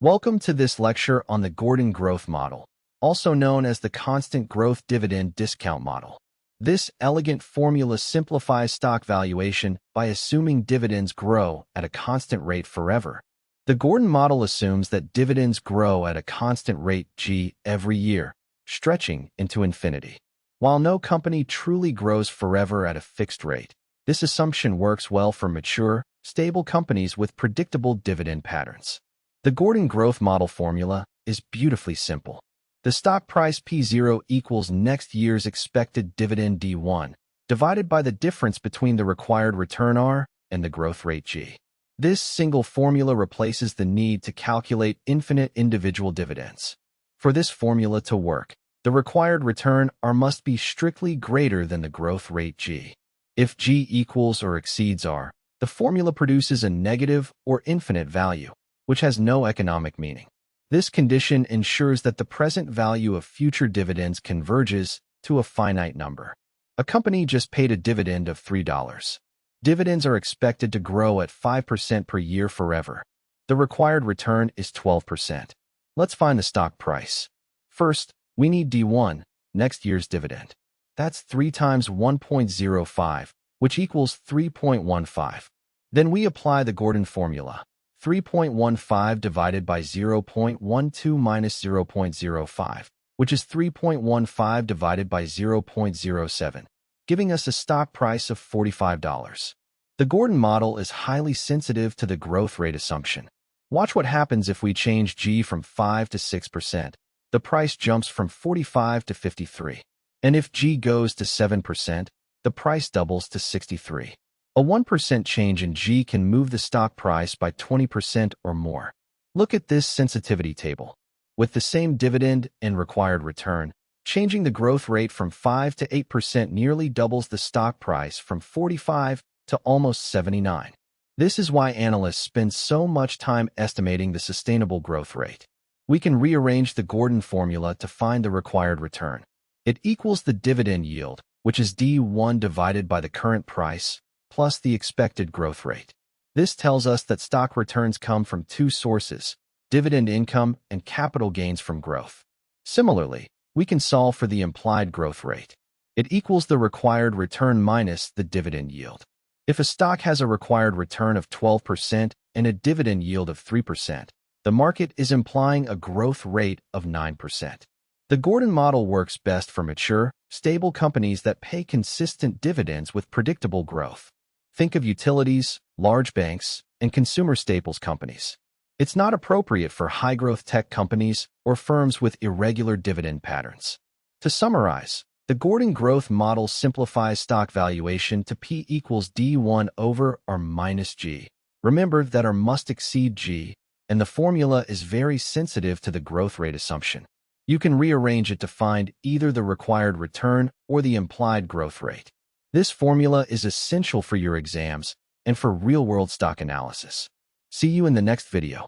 Welcome to this lecture on the Gordon Growth Model, also known as the Constant Growth Dividend Discount Model. This elegant formula simplifies stock valuation by assuming dividends grow at a constant rate forever. The Gordon model assumes that dividends grow at a constant rate g every year, stretching into infinity. While no company truly grows forever at a fixed rate, this assumption works well for mature, stable companies with predictable dividend patterns. The Gordon Growth Model formula is beautifully simple. The stock price P0 equals next year's expected dividend D1, divided by the difference between the required return R and the growth rate G. This single formula replaces the need to calculate infinite individual dividends. For this formula to work, the required return R must be strictly greater than the growth rate G. If G equals or exceeds R, the formula produces a negative or infinite value, which has no economic meaning. This condition ensures that the present value of future dividends converges to a finite number. A company just paid a dividend of $3. Dividends are expected to grow at 5% per year forever. The required return is 12%. Let's find the stock price. First, we need D1, next year's dividend. That's 3 times 1.05, which equals 3.15. Then we apply the Gordon formula. 3.15 divided by 0.12 minus 0.05, which is 3.15 divided by 0.07, giving us a stock price of $45. The Gordon model is highly sensitive to the growth rate assumption. Watch what happens if we change G from 5 to 6%. The price jumps from 45 to 53. And if G goes to 7%, the price doubles to 63. A 1% change in G can move the stock price by 20% or more. Look at this sensitivity table. With the same dividend and required return, changing the growth rate from 5 to 8% nearly doubles the stock price from 45 to almost 79. This is why analysts spend so much time estimating the sustainable growth rate. We can rearrange the Gordon formula to find the required return. It equals the dividend yield, which is D1 divided by the current price, plus the expected growth rate. This tells us that stock returns come from two sources, dividend income and capital gains from growth. Similarly, we can solve for the implied growth rate. It equals the required return minus the dividend yield. If a stock has a required return of 12% and a dividend yield of 3%, the market is implying a growth rate of 9%. The Gordon model works best for mature, stable companies that pay consistent dividends with predictable growth. Think of utilities, large banks, and consumer staples companies. It's not appropriate for high-growth tech companies or firms with irregular dividend patterns. To summarize, the Gordon Growth Model simplifies stock valuation to P equals D1 over R minus G. Remember that R must exceed G, and the formula is very sensitive to the growth rate assumption. You can rearrange it to find either the required return or the implied growth rate. This formula is essential for your exams and for real-world stock analysis. See you in the next video.